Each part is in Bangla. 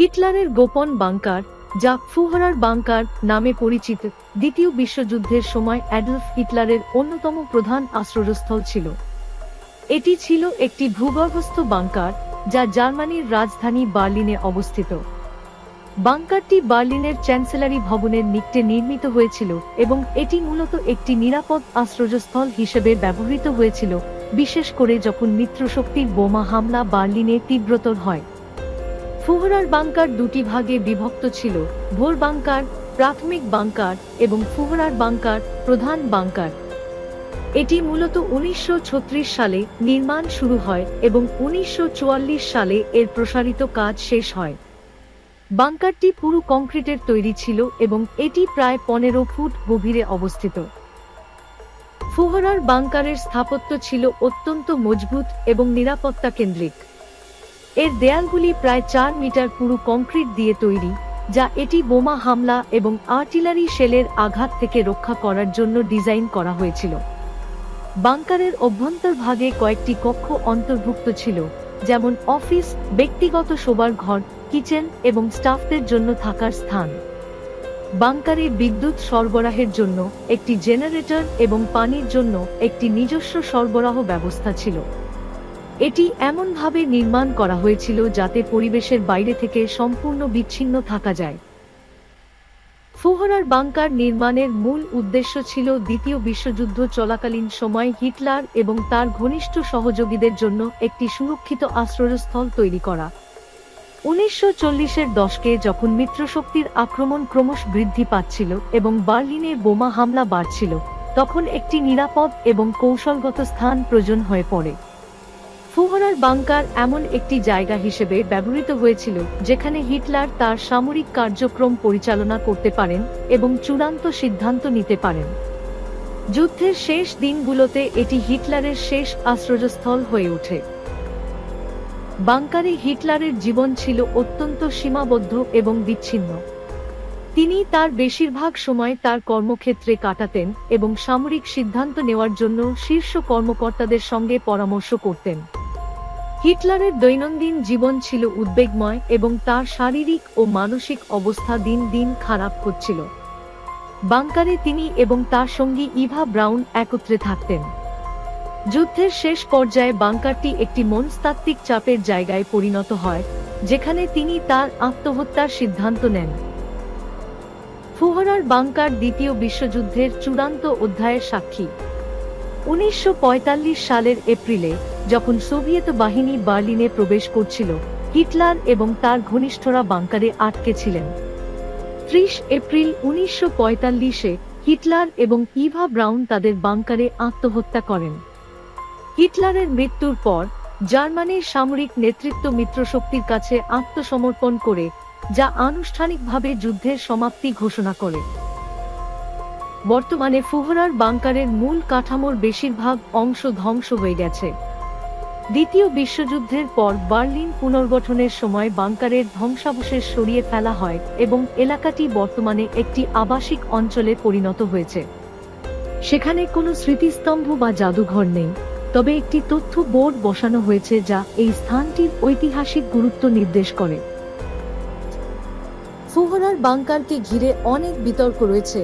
হিটলারের গোপন বাংকার, যা ফুহরার বাংকার নামে পরিচিত, দ্বিতীয় বিশ্বযুদ্ধের সময় অ্যাডলফ হিটলারের অন্যতম প্রধান আশ্রয়স্থল ছিল। এটি ছিল একটি ভূগর্ভস্থ বাংকার, যা জার্মানির রাজধানী বার্লিনে অবস্থিত। বাংকারটি বার্লিনের চ্যান্সেলারি ভবনের নিকটে নির্মিত হয়েছিল এবং এটি মূলত একটি নিরাপদ আশ্রয়স্থল হিসেবে ব্যবহৃত হয়েছিল, বিশেষ করে যখন মিত্রশক্তির বোমা হামলা বার্লিনে তীব্রতর হয়। ফুহরার বাংকার দুটি ভাগে বিভক্ত ছিল: ভোর বাংকার, প্রাথমিক বাংকার, এবং ফুহরার বাংকার, প্রধান বাংকার। এটি মূলত 1936 সালে নির্মাণ শুরু হয় এবং 1944 সালে এর প্রসারিত কাজ শেষ হয়। বাংকারটি পুরো কংক্রিটের তৈরি ছিল এবং এটি প্রায় 15 ফুট গভীরে অবস্থিত। ফুহরার বাংকারের স্থাপত্য ছিল অত্যন্ত মজবুত এবং নিরাপত্তা কেন্দ্রিক। এর দেয়ালগুলি প্রায় 4 মিটার পুরু কংক্রিট দিয়ে তৈরি, যা এটি বোমা হামলা এবং আর্টিলারি শেলের আঘাত থেকে রক্ষা করার জন্য ডিজাইন করা হয়েছিল। বাংকারের অভ্যন্তরভাগে কয়েকটি কক্ষ অন্তর্ভুক্ত ছিল, যেমন অফিস, ব্যক্তিগত শোবার ঘর, কিচেন এবং স্টাফদের জন্য থাকার স্থান। বাংকারে বিদ্যুৎ সরবরাহের জন্য একটি জেনারেটর এবং পানির জন্য একটি নিজস্ব সরবরাহ ব্যবস্থা ছিল। এটি এমনভাবে নির্মাণ করা হয়েছিল যাতে পরিবেশের বাইরে থেকে সম্পূর্ণ বিচ্ছিন্ন থাকা যায়। ফুহরার বাংকার নির্মাণের মূল উদ্দেশ্য ছিল দ্বিতীয় বিশ্বযুদ্ধ চলাকালীন সময়ে হিটলার এবং তার ঘনিষ্ঠ সহযোগীদের জন্য একটি সুরক্ষিত আশ্রয়স্থল তৈরি করা। 1940-এর দশকে যখন মিত্রশক্তির আক্রমণ ক্রমশ বৃদ্ধি পাচ্ছিল এবং বার্লিনে বোমা হামলা বাড়ছিল, তখন একটি নিরাপদ এবং কৌশলগত স্থান প্রয়োজন হয়ে পড়ে। ফুহরার বাংকার এমন একটি জায়গা হিসেবে ব্যবহৃত হয়েছিল যেখানে হিটলার তার সামরিক কার্যক্রম পরিচালনা করতে পারেন এবং চূড়ান্ত সিদ্ধান্ত নিতে পারেন। যুদ্ধের শেষ দিনগুলোতে এটি হিটলারের শেষ আশ্রয়স্থল হয়ে ওঠে। বাংকারে হিটলারের জীবন ছিল অত্যন্ত সীমাবদ্ধ এবং বিচ্ছিন্ন। তিনি তার বেশিরভাগ সময় তার কর্মক্ষেত্রে কাটাতেন এবং সামরিক সিদ্ধান্ত নেওয়ার জন্য শীর্ষ কর্মকর্তাদের সঙ্গে পরামর্শ করতেন। হিটলারের দৈনন্দিন জীবন ছিল উদ্বেগময় এবং তার শারীরিক ও মানসিক অবস্থা দিন দিন খারাপ হচ্ছিল। বাংকারে তিনি এবং তার সঙ্গী ইভা ব্রাউন একত্রে থাকতেন। যুদ্ধের শেষ পর্যায়ে বাংকারটি একটি মনস্তাত্ত্বিক চাপের জায়গায় পরিণত হয়, যেখানে তিনি তার আত্মহত্যার সিদ্ধান্ত নেন। ফুহরার বাংকার দ্বিতীয় বিশ্বযুদ্ধের চূড়ান্ত অধ্যায়ের সাক্ষী। 1945 সালের এপ্রিলে, যখন সোভিয়েত বাহিনী বার্লিনে প্রবেশ করছিল, হিটলার এবং তার ঘনিষ্ঠরা বাংকারে আটকে ছিলেন। 30 এপ্রিল 1945-এ হিটলার এবং ইভা ব্রাউন তাদের বাংকারে আত্মহত্যা করেন। হিটলারের মৃত্যুর পর জার্মানির সামরিক নেতৃত্ব মিত্রশক্তির কাছে আত্মসমর্পণ করে, যা আনুষ্ঠানিকভাবে যুদ্ধের সমাপ্তি ঘোষণা করে। বর্তমানে ফুহরার বাংকারের মূল কাঠামোর বেশিরভাগ অংশ ধ্বংস হয়ে গেছে। দ্বিতীয় বিশ্বযুদ্ধের পর বার্লিন পুনর্গঠনের সময় বাংকারের ধ্বংসাবশেষ সরিয়ে ফেলা হয় এবং এলাকাটি বর্তমানে একটি আবাসিক অঞ্চলে পরিণত হয়েছে। সেখানে কোনো স্মৃতিস্তম্ভ বা জাদুঘর নেই, তবে একটি তথ্য বোর্ড বসানো হয়েছে যা এই স্থানটির ঐতিহাসিক গুরুত্ব নির্দেশ করে। ফুহরার বাংকারকে ঘিরে অনেক বিতর্ক রয়েছে,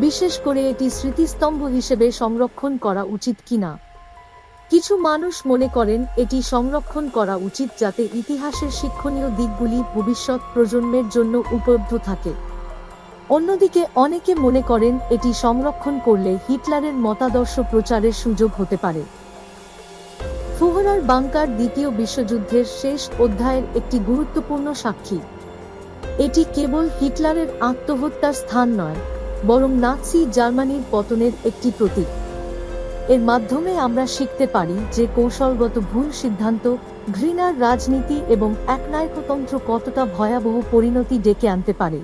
বিশেষ করে এটি স্মৃতিস্তম্ভ হিসেবে সংরক্ষণ করা উচিত কিনা। কিছু মানুষ মনে করেন এটি সংরক্ষণ করা উচিত যাতে ইতিহাসের শিক্ষণীয় দিকগুলি ভবিষ্যৎ প্রজন্মের জন্য উপলব্ধ থাকে। অন্যদিকে অনেকে মনে করেন এটি সংরক্ষণ করলে হিটলারের মতাদর্শ প্রচারের সুযোগ হতে পারে। ফুহরার বাংকার দ্বিতীয় বিশ্বযুদ্ধের শেষ অধ্যায়ের একটি গুরুত্বপূর্ণ সাক্ষী। এটি কেবল হিটলারের আত্মহত্যার স্থান নয়, বরং নাৎসি জার্মানির পতনের একটি প্রতীক। এর মাধ্যমে আমরা শিখতে পারি যে কৌশলগত ভুল সিদ্ধান্ত, ঘৃণার রাজনীতি এবং একনায়কতন্ত্র কতটা ভয়াবহ পরিণতি ডেকে আনতে পারে।